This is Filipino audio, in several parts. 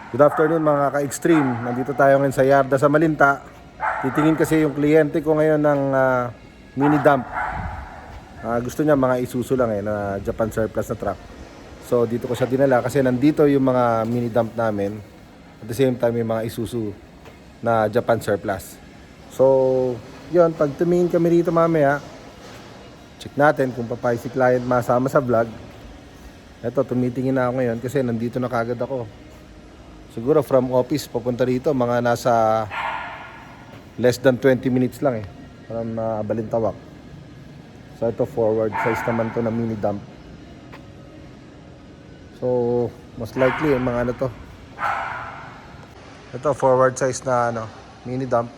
Good afternoon mga ka-extreme. Nandito tayo ngayon sa Yarda sa Malinta. Titingin kasi yung kliyente ko ngayon ng mini dump. Gusto niya mga Isuzu lang na Japan surplus na truck. So dito ko siya dinala kasi nandito yung mga mini dump namin. At the same time yung mga Isuzu na Japan surplus. So yun, pag tumingin kami rito mamaya, check natin kung papayag si client masama sa vlog. Eto, tumitingin na ako ngayon kasi nandito na kagad ako. Siguro from office papunta rito mga nasa less than 20 minutes lang from Balintawak. So ito forward size naman to na mini dump. So most likely yung mga ano to. Ito forward size na mini dump.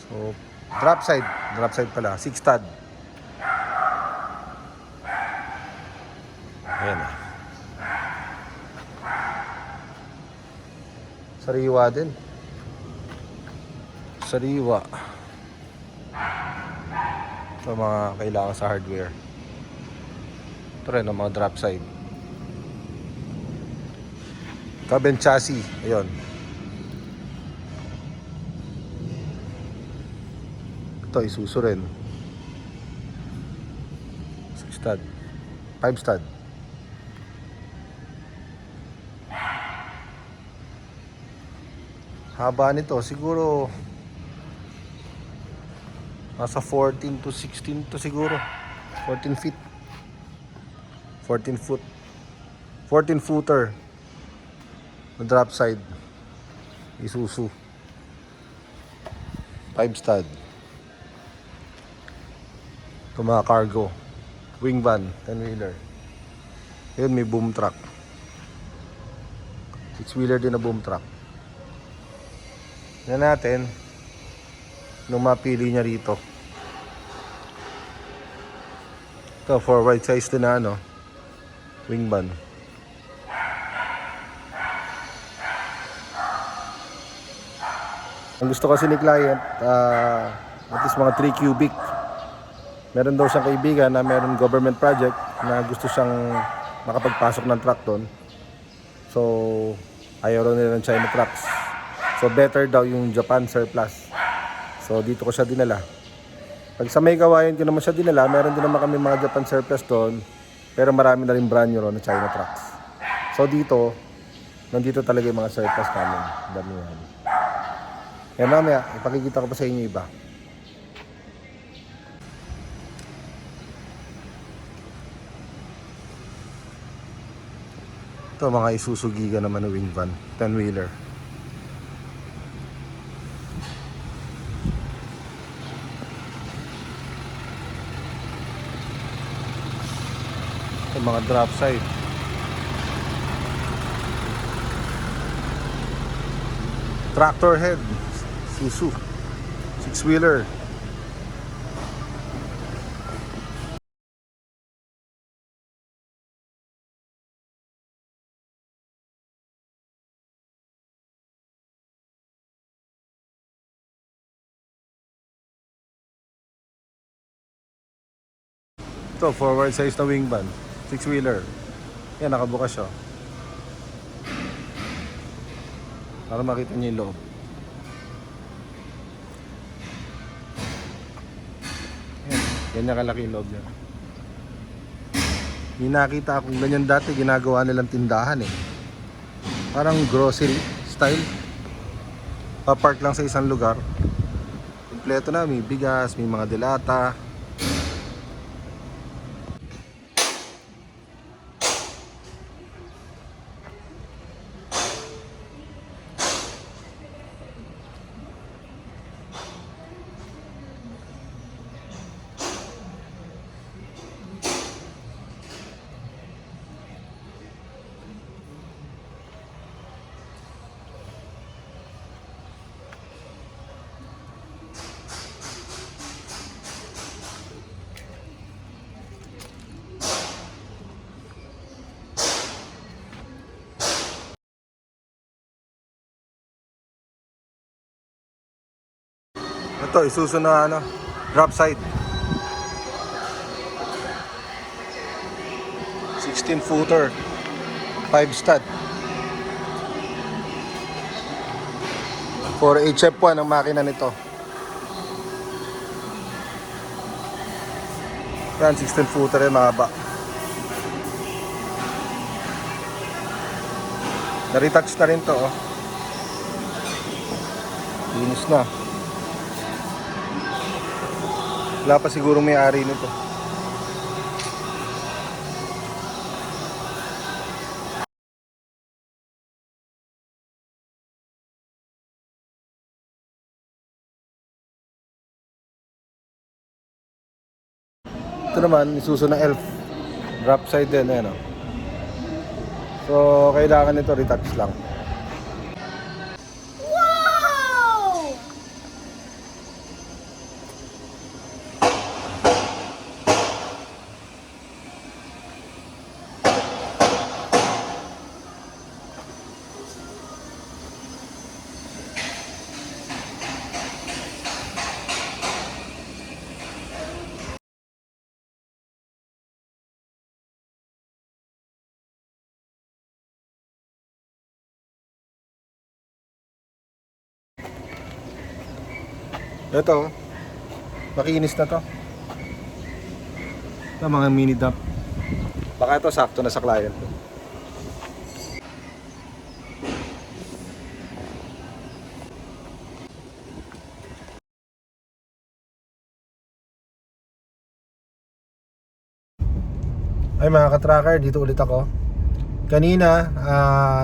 So drop side pala, 6 stud. Ayan na. Sariwa din. Sariwa. Ito mga kailangan sa hardware. Ito rin ang mga drop side. Cab and chassis. Ayun. Ito Isuzu rin. 6 stud. 5 stud. Haba nito siguro nasa 14 to 16 to siguro. 14 feet. 14 foot. 14 footer. Na drop side. Isuzu. 5 stud. Ito mga cargo. Wing van. 10-wheeler. Yun may boom truck. 6-wheeler din na boom truck. Yan natin nung mapili niya rito. Ito forward size din na wing van. Ang gusto kasi ni client at least mga 3 cubic. Meron daw siyang kaibigan na meron government project na gusto siyang makapagpasok ng truck doon. So ayaw raw nila ng China trucks. So better daw yung Japan surplus. So dito ko siya dinala. Pag sa may kawayan ko naman siya dinala, meron din naman kami mga Japan surplus doon. Pero marami na rin brand new na China trucks. So dito, nandito talaga yung mga surplus namin. Damihan. Yan mamaya, ipakikita ko pa sa inyo iba. Ito mga Isuzu Giga naman na wing van, 10-wheeler. Mga drop side. Tractor head Isuzu 6-wheeler. Ito forward size na wing van 6-wheeler. Yan, nakabukas siya. Para makita niyo yung loob. Yan, ganyan kalaki yung loob niya. Hindi nakita akong ganyan dati, ginagawa nilang tindahan Parang grocery style. Papark lang sa isang lugar. Kompleto na, may bigas, may mga delata. Ito, Isuzu na drop side. 16 footer, 5 stud. For HF1 ang makina nito. Yan, 16 footer yan, mahaba. Na-retouch na rin to, oh. Linis na. Wala pa siguro may-ari nito. Ito naman, Isuzu na Elf. Drop side din, ayan, oh. So, kailangan nito retouch lang. Wow! Ito, makinis na to. Ito mga mini dump. Baka ito sakto na sa client. Ay mga ka-tracker, dito ulit ako. Kanina,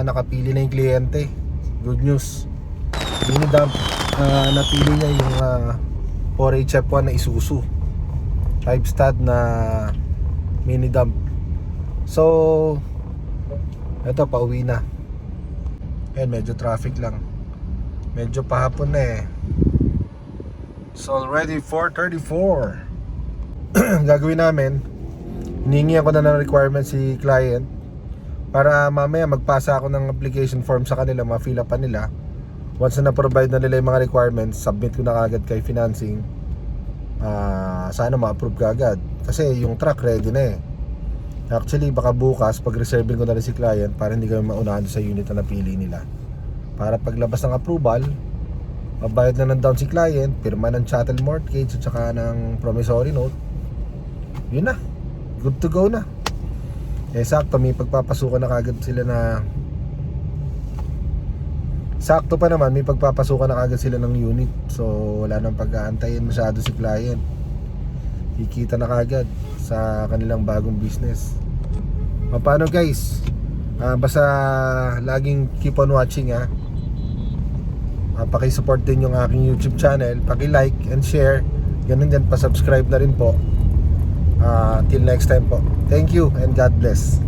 nakapili na yung kliyente. Good news. Mini dump. Napili niya yung 4HF1 na Isuzu 5 stud na mini dump. So eto, pauwi na. Ayan, medyo traffic lang. Medyo pahapon na eh. It's already 4:34. Gagawin namin, hiningi ako na ng requirement si client para mamaya magpasa ako ng application form sa kanila, ma-fill up pa nila. Once na na-provide na nila yung mga requirements, submit ko na kagad kay financing. Sana ma-approve kagad. Kasi yung truck ready na eh. Actually, baka bukas, pag-reserving ko na rin si client para hindi kami maunahan sa unit na napili nila. Para paglabas ng approval, mabayad na ng down si client, pirma ng chattel mortgage at saka ng promissory note. Yun na. Good to go na. Eh, sakto, may pagpapasukan na kagad sila na... Sakto pa naman, may pagpapasukan na kagad sila ng unit. So, wala nang pag-aantayin masyado si client. Kikita na kagad sa kanilang bagong business. Paano guys? Basta laging keep on watching, ha. Paki-support din yung aking YouTube channel. Paki-like and share. Ganun din, pa-subscribe na rin po. Till next time po. Thank you and God bless.